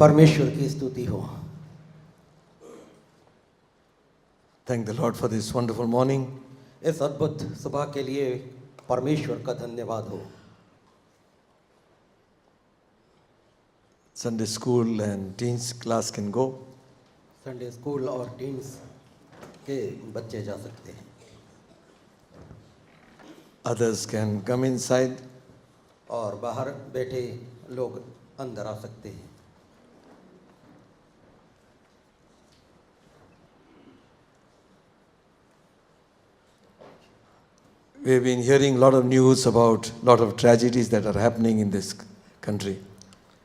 परमेश्वर की स्तुति हो। Thank the Lord for this wonderful morning. इस अद्भुत सुबह के लिए परमेश्वर का धन्यवाद हो। Sunday school and teens class can go. Sunday school और टीन्स के बच्चे जा सकते हैं। Others can come inside. और बाहर बैठे लोग अंदर आ सकते हैं। We've been hearing a lot of news about a lot of tragedies that are happening in this country.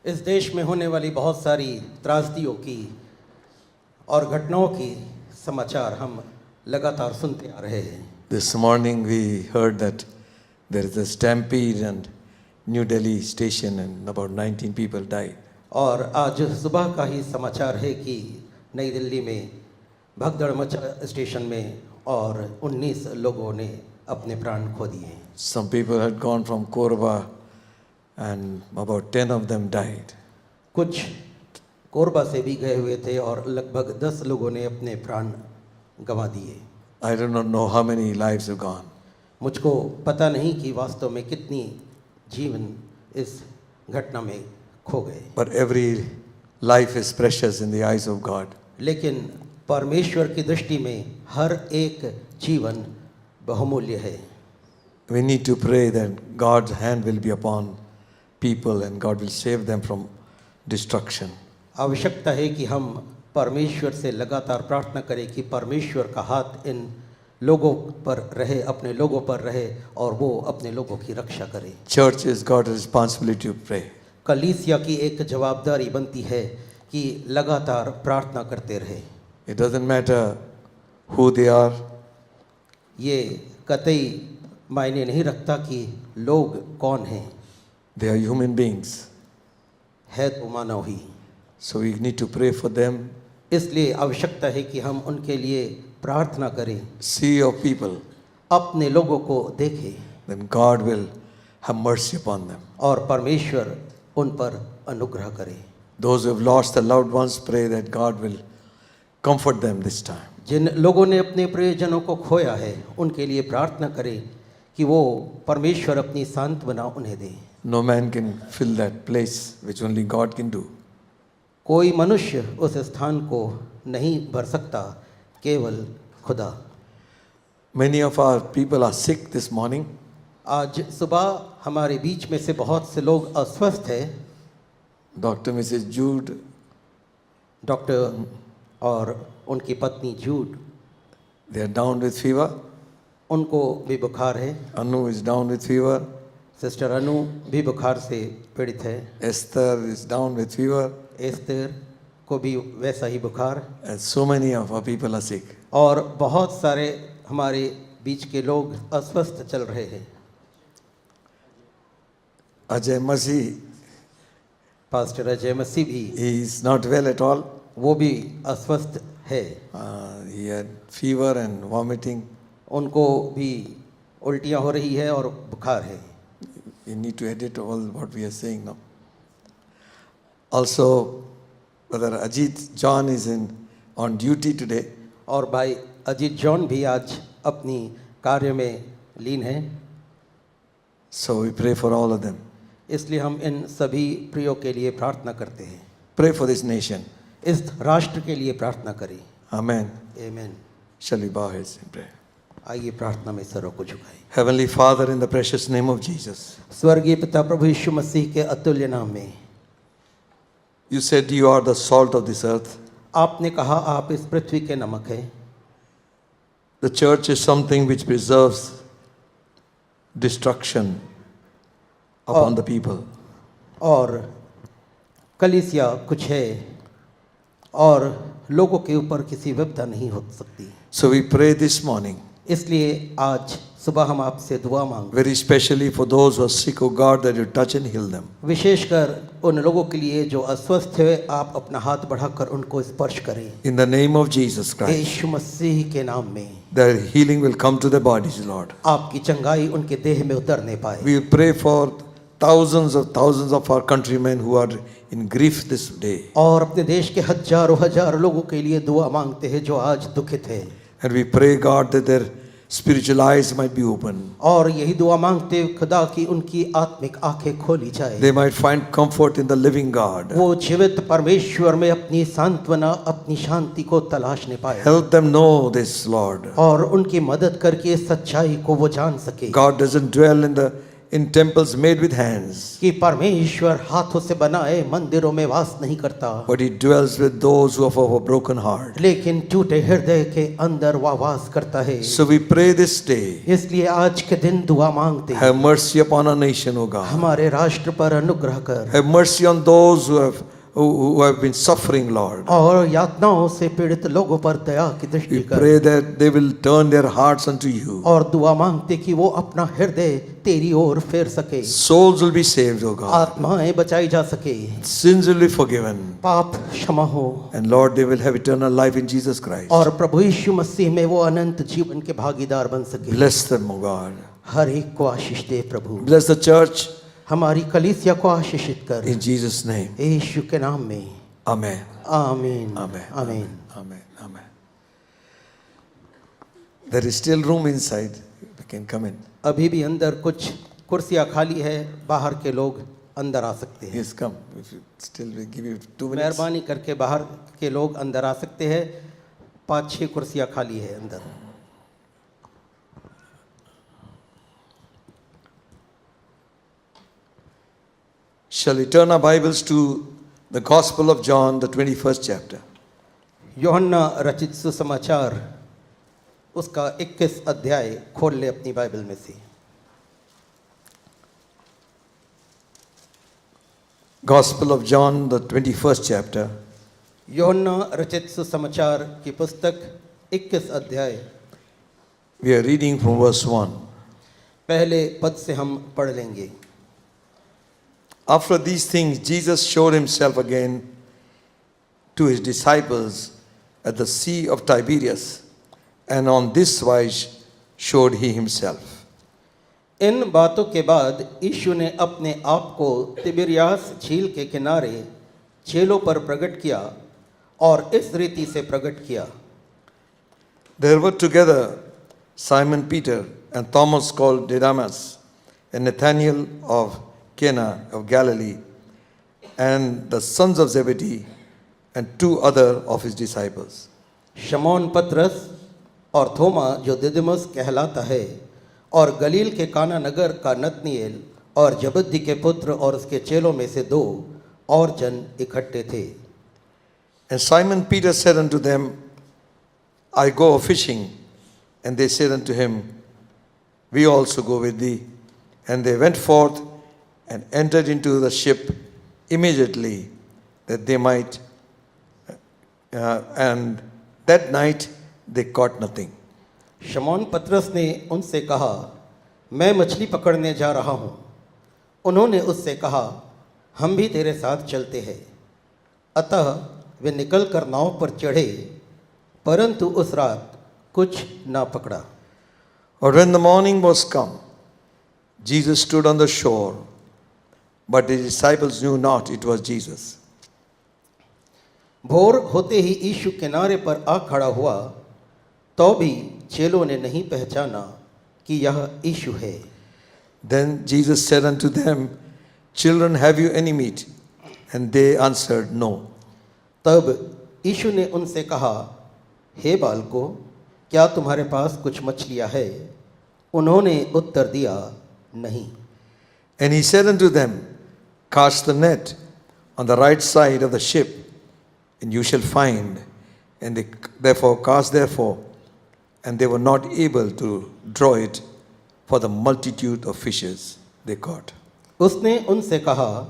इस देश में होने वाली बहुत सारी त्रासदियों की और घटनाओं की समाचार हम लगातार सुनते आ रहे हैं। This morning we heard that there is a stampede in New Delhi station and about 19 people died. और आज सुबह का ही समाचार है कि नई दिल्ली में भगदड़ मचा स्टेशन में और 19 लोगों ने अपने प्राण खो दिए। Some people had gone from Korba and about 10 of them died. कुछ कोरबा से भी गए हुए थे और लगभग 10 लोगों ने अपने प्राण गंवा दिए। I do not know how many lives have gone. मुझको पता नहीं कि वास्तव में कितनी जीवन इस घटना में खो गए। But every life is precious in the eyes of God. लेकिन परमेश्वर की दृष्टि में हर एक जीवन बहुमूल्य है। We need to pray that God's hand will be upon people and God will save them from destruction. आवश्यकता है कि हम परमेश्वर से लगातार प्रार्थना करें कि परमेश्वर का हाथ इन लोगों पर रहे, अपने लोगों पर रहे और वो अपने लोगों की रक्षा करे। Church is God's responsibility to pray. कलीसिया की एक जवाबदारी बनती है कि लगातार प्रार्थना करते रहे। It doesn't matter who they are. ये कतई मायने नहीं रखता कि लोग कौन हैं, They are human beings. है तो मानव ही। So we need to pray for them. इसलिए आवश्यकता है कि हम उनके लिए प्रार्थना करें। See your people. अपने लोगों को देखें Then God will have mercy upon them. और परमेश्वर उन पर अनुग्रह करे। Those who have lost their loved ones, pray that God will comfort them this time. जिन लोगों ने अपने प्रियजनों को खोया है उनके लिए प्रार्थना करें कि वो परमेश्वर अपनी सांत्वना उन्हें दे। No man can fill that place which only God can do. कोई मनुष्य उस स्थान को नहीं भर सकता, केवल खुदा। Many of our people are sick this morning. आज सुबह हमारे बीच में से बहुत से लोग अस्वस्थ हैं। Dr. Mrs. Jude, डॉक्टर और उनकी पत्नी जूड, they are down with fever. उनको भी बुखार है। Anu is down with fever. Sister Anu भी बुखार से पीड़ित है। Esther is down with fever. Esther को भी वैसा ही बुखार। And so many of our people are sick. और बहुत सारे हमारे बीच के लोग अस्वस्थ चल रहे हैं। Ajay Masi, पास्टर अजय मसीह भी, he is not well at all. वो भी अस्वस्थ है। He had fever and vomiting. उनको भी उल्टियाँ हो रही है और बुखार है। You need to edit all what we are saying now. Also, Brother Ajit John is on duty today. और भाई अजीत जॉन भी आज अपनी कार्य में लीन हैं। So we pray for all of them. इसलिए हम इन सभी प्रियों के लिए प्रार्थना करते हैं। Pray for this nation. इस राष्ट्र के लिए प्रार्थना करें। Amen. आमीन। Shall we bow heads in prayer? आइए प्रार्थना में सरों को झुकाएं। Heavenly Father, in the precious name of Jesus, स्वर्गीय पिता प्रभु यीशु मसीह के अतुल्य नाम में, you said you are the salt of this earth. आपने कहा आप इस पृथ्वी के नमक हैं। The church is something which preserves destruction upon the people. और कलीसिया कुछ है और लोगों के ऊपर किसी विपदा नहीं हो सकती। So we pray this morning, इसलिए आज सुबह हम आपसे दुआ मांगते very specially for those who are sick, oh God, that you touch and heal them. विशेषकर उन लोगों के लिए जो अस्वस्थ है, आप अपना हाथ बढ़ाकर उनको स्पर्श करें। In the name of Jesus Christ, यीशु मसीह के नाम में their healing will come to their bodies, Lord. आपकी चंगाई उनके देह में उतरने पाए। We pray for thousands of our countrymen who are in grief this day. और अपने देश के हजारों हजार लोगों के लिए दुआ मांगते हैं जो आज दुखित है। And we pray, God, that their spiritual eyes might be open. और यही दुआ मांगते हैं खुदा की उनकी आत्मिक आंखें खोली जाए। They might find comfort in the living God. वो जीवित परमेश्वर में अपनी सांत्वना, अपनी शांति को तलाशने पाए। Help them know this, Lord. और उनकी मदद करके इस सच्चाई को वो जान सके God doesn't dwell in temples made with hands, कि परमेश्वर हाथों से बनाए मंदिरों में वास नहीं करता, but He dwells with those who have a broken heart. लेकिन टूटे हृदय के अंदर वह वास करता है। So we pray this day, इसलिए आज के दिन दुआ मांगते हैं, have mercy upon our nation, O God. हमारे राष्ट्र पर अनुग्रह कर, Have mercy on those who have been suffering, Lord. और यातनाओं से पीड़ित लोगों पर दया की दृष्टि We कर। pray that they will turn their hearts unto you. और दुआ मांगते कि वो अपना हृदय तेरी ओर फेर सके, Souls will be saved, O God. आत्माएं बचाई जा सके, Sins will be forgiven. पाप क्षमा हो, And Lord, they will have eternal life in Jesus Christ. और प्रभु यीशु मसीह में वो अनंत जीवन के भागीदार बन सके। Bless them, O God. हर एक को आशीष दे प्रभु, Bless the church हमारी कलीसिया को आशीषित कर, in Jesus' name. यीशु के नाम में Amen. आमीन Amen. आमीन। Amen. Amen. There is still room inside. We can come in. अभी भी अंदर कुछ कुर्सियां खाली है, बाहर के लोग अंदर आ सकते हैं। Yes, come. If you still we give you 2 minutes. मेहरबानी करके बाहर के लोग अंदर आ सकते हैं, 5-6 कुर्सियां खाली है अंदर। Shall we turn our Bibles to the Gospel of John, the 21st chapter? यूहन्ना रचित सुसमाचार उसका 21 अध्याय खोल ले अपनी बाइबल में से। Gospel of John, the 21st chapter. यूहन्ना रचित सुसमाचार की पुस्तक 21 अध्याय, We are reading from verse 1. पहले पद से हम पढ़ लेंगे। After these things, Jesus showed himself again to his disciples at the Sea of Tiberias, and on this wise showed he himself. इन बातों के बाद यीशु ने अपने आप को तिबिरियास झील के किनारे चेलों पर प्रकट किया और इस रीति से प्रकट किया। There were together Simon Peter and Thomas called Didymus, and Nathanael of Cana of Galilee, and the sons of Zebedee, and 2 other of his disciples. शमौन पतरस और थोमा जो दिदुमुस कहलाता है, और गलील के काना नगर का नतनीएल और जबदी के पुत्र और उसके चेलों में से 2 और जन इकट्ठे थे। And Simon Peter said unto them, I go fishing. And they said unto him, We also go with thee. And they went forth and entered into the ship immediately, that they might, and that night they caught nothing. शमौन पतरस ने उनसे कहा, मैं मछली पकड़ने जा रहा हूँ। उन्होंने उससे कहा, हम भी तेरे साथ चलते हैं। अतः वे निकलकर नाव पर चढ़े, परंतु उस रात कुछ ना पकड़ा। But when the morning was come, Jesus stood on the shore, but the disciples knew not it was Jesus. भोर होते ही यीशु किनारे पर आ खड़ा हुआ, तो भी चेलों ने नहीं पहचाना कि यह यीशु है। Then Jesus said unto them, Children, have you any meat? And they answered, No. तब यीशु ने उनसे कहा, हे बालकों, क्या तुम्हारे पास कुछ मछलियाँ है? उन्होंने उत्तर दिया, नहीं। And he said unto them, Cast the net on the right side of the ship, and you shall find. And they therefore cast therefore, and they were not able to draw it for the multitude of fishes they caught. उसने उनसे कहा,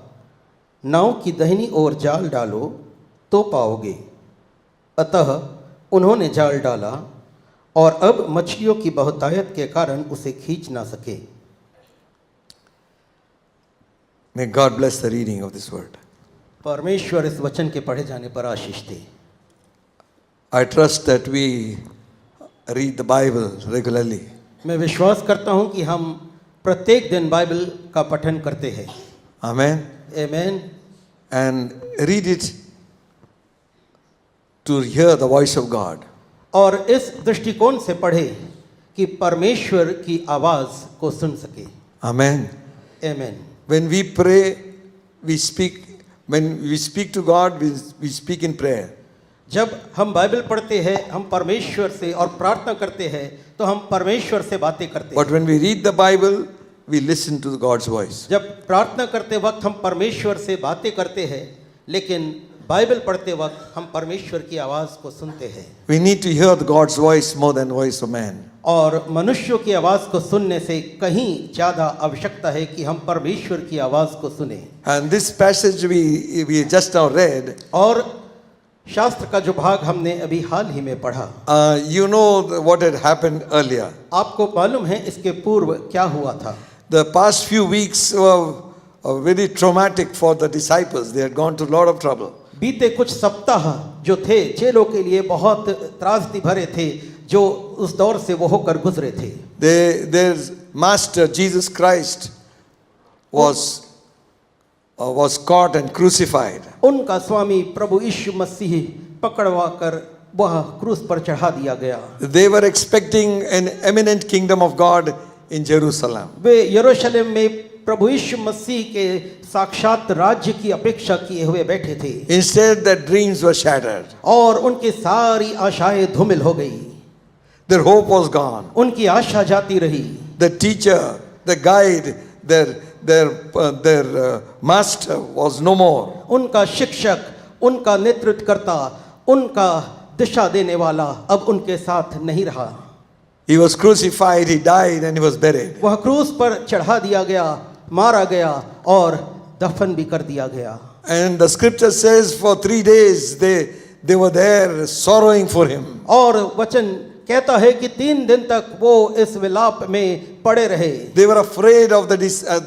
नाव की दाहिनी ओर जाल डालो तो पाओगे। अतः उन्होंने जाल डाला, और अब मछलियों की बहुतायत के कारण उसे खींच ना सके। May God bless the reading of this word. परमेश्वर इस वचन के पढ़े जाने पर आशीष दे। I trust that we read the Bible regularly. मैं विश्वास करता हूँ कि हम प्रत्येक दिन बाइबल का पठन करते हैं। Amen. आमीन। And read it to hear the voice of God. और इस दृष्टिकोण से पढ़े कि परमेश्वर की आवाज को सुन सके। Amen. आमीन। When we pray, we speak. When we speak to God, we speak in prayer. जब हम बाइबल पढ़ते हैं, हम परमेश्वर से और प्रार्थना करते हैं, तो हम परमेश्वर से बातें करते But हैं। when we read the Bible, we listen to God's voice. जब प्रार्थना करते वक्त हम परमेश्वर से बातें करते हैं, लेकिन बाइबल पढ़ते वक्त हम परमेश्वर की आवाज को सुनते हैं। We need to hear God's voice more than voice of man. और मनुष्यों की आवाज को सुनने से कहीं ज्यादा आवश्यकता है कि हम परमेश्वर की आवाज को सुने। And this passage we just now read, और शास्त्र का जो भाग हमने अभी हाल ही में पढ़ा, you know what had happened earlier. आपको मालूम है इसके पूर्व क्या हुआ था। The past few weeks were very traumatic for the disciples. They had gone through a lot of trouble. बीते कुछ सप्ताह जो थे चेलों के लिए बहुत त्रासदी भरे थे, जो उस दौर से वो होकर गुजरे थे। Their master Jesus Christ was caught and crucified. उनका स्वामी प्रभु यीशु मसीह पकड़वा कर वह क्रूस पर चढ़ा दिया गया। They were expecting an eminent kingdom of God in Jerusalem. वे यरूशलेम में प्रभु यीशु मसीह के साक्षात राज्य की अपेक्षा किए हुए बैठे थे। Instead, their dreams were shattered. और उनकी सारी आशाएं धूमिल हो गई। Their hope was gone. उनकी आशा जाती रही। The teacher, the guide, their master was no more. उनका शिक्षक, उनका नेतृत्वकर्ता, उनका दिशा देने वाला अब उनके साथ नहीं रहा। He was crucified, he died, and he was buried. वह क्रूस पर चढ़ा दिया गया, मारा गया और दफन भी कर दिया गया। And the scripture says for 3 days they were there sorrowing for him. और वचन कहता है कि 3 दिन तक वो इस विलाप में पड़े रहे। They were afraid of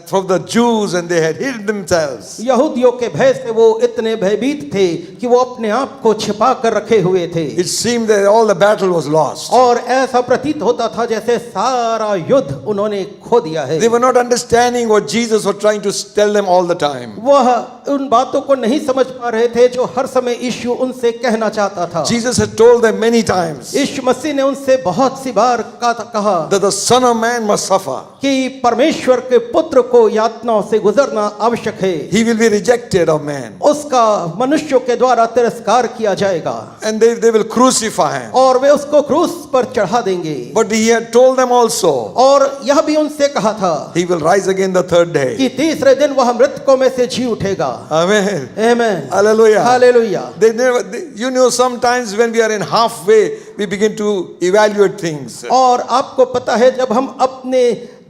from the Jews and they had hid themselves. यहूदियों के भय से वो इतने भयभीत थे कि वो अपने आप को छिपा कर रखे हुए थे। It seemed that all the battle was lost. और ऐसा प्रतीत होता था जैसे सारा युद्ध उन्होंने खो दिया है। They were not understanding what Jesus was trying to tell them all the time. वह उन बातों को नहीं समझ पा रहे थे जो हर समय यीशु उनसे कहना चाहता था। Jesus had told them many times यीशु मसीह ने उनसे बहुत सी बार कहा that the Son of Man must suffer. कि परमेश्वर के पुत्र को यातनाओं से गुजरना आवश्यक है। He will be rejected of man. उसका मनुष्यों के द्वारा तिरस्कार किया जाएगा। And they will crucify him. और वे उसको क्रूस पर चढ़ा देंगे। But he had told them also और यह भी उनसे कहा था he will rise again the 3rd day. कि तीसरे दिन वह मृतकों में से जी उठेगा। Amen. आमीन। Hallelujah. Hallelujah. You know, sometimes when we are in halfway, we begin to evaluate things. और आपको पता है जब हम अपने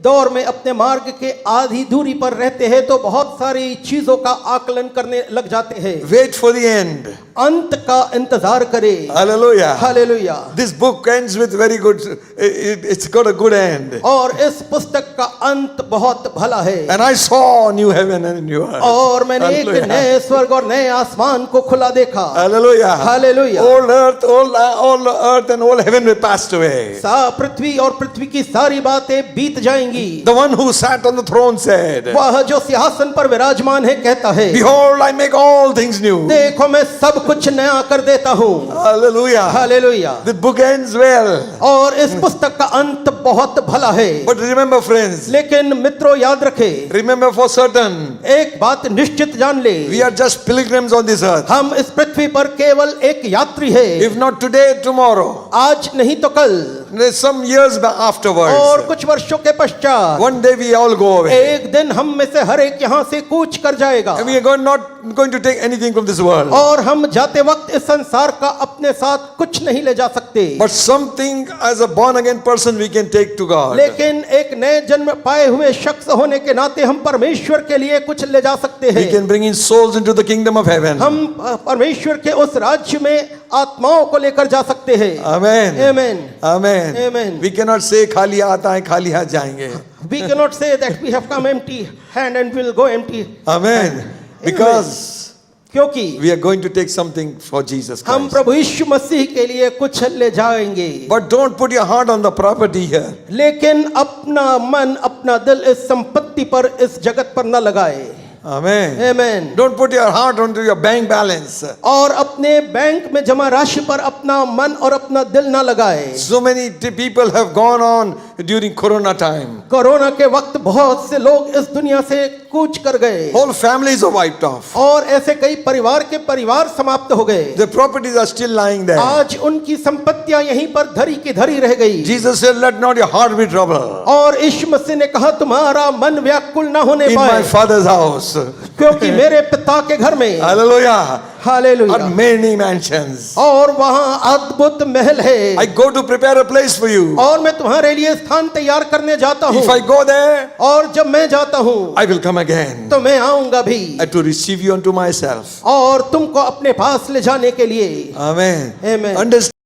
दौर में अपने मार्ग के आधी दूरी पर रहते हैं तो बहुत सारी चीजों का आकलन करने लग जाते हैं। Wait for the end. अंत का इंतजार करें। Hallelujah. Hallelujah. This book ends with very good, it's got a good end. और इस पुस्तक का अंत बहुत भला है। And I saw new heaven and new earth. और मैंने एक Hallelujah. नए स्वर्ग और नए आसमान को खुला देखा। Hallelujah. Hallelujah. All earth and all heaven will pass away. पृथ्वी और पृथ्वी की सारी बातें बीत जाएंगी। The one who sat on the throne said, वह जो सिंहासन पर विराजमान है कहता है, Behold, I make all things new. देखो मैं सब कुछ नया कर देता हूँ। Hallelujah. Hallelujah. The book ends well. और इस पुस्तक का अंत बहुत भला है। But remember, friends, लेकिन मित्रों याद रखें, remember for certain, एक बात निश्चित जान ले, we are just pilgrims on this earth. हम इस पृथ्वी पर केवल एक यात्री है। If not today, tomorrow. आज नहीं तो कल, Some years afterwards. और कुछ वर्षों के पश्चात One day we all go away. एक दिन हम में से हर एक यहाँ से कूच कर जाएगा। And we are not going to take anything from this world. और हम जाते वक्त इस संसार का अपने साथ कुछ नहीं ले जा सकते। But something as a born again person we can take to God. लेकिन एक नए जन्म पाए हुए शख्स होने के नाते हम परमेश्वर के लिए कुछ ले जा सकते हैं। We can bring in souls into the kingdom of heaven. हम परमेश्वर के उस राज्य में आत्माओं को लेकर जा सकते हैं। Amen. Amen. Amen. Amen. We cannot say खाली आता है खाली हाथ जाएंगे. We cannot say that we have come empty hand and will go empty. Amen. Because क्योंकि we are going to take something for Jesus हम Christ. प्रभु यीशु मसीह के लिए कुछ ले जाएंगे, But don't put your heart on the property here. लेकिन अपना मन अपना दिल इस संपत्ति पर, इस जगत पर न लगाए। Amen. Amen. Don't put your heart onto your bank balance. और अपने बैंक में जमा राशि पर अपना मन और अपना दिल ना लगाए। So many people have gone on during Corona time. Corona के वक्त बहुत से लोग इस दुनिया से कूच कर गए Whole families are wiped off. और ऐसे कई परिवार के परिवार समाप्त हो गए। Their properties are still lying there. आज उनकी संपत्तियां यहीं पर धरी की धरी रह गई। Jesus said, let not your heart be troubled. और यीशु मसीह ने कहा तुम्हारा मन व्याकुल ना होने In my पाए, Father's house. क्योंकि मेरे पिता के घर में Hallelujah. Hallelujah Are many mansions. और वहाँ अद्भुत महल है। I go to prepare a place for you. और मैं तुम्हारे लिए स्थान तैयार करने जाता हूँ। If I go there, और जब मैं जाता हूँ I will come again तो मैं आऊंगा भी to receive you unto myself. और तुमको अपने पास ले जाने के लिए। Amen. Amen. Understand.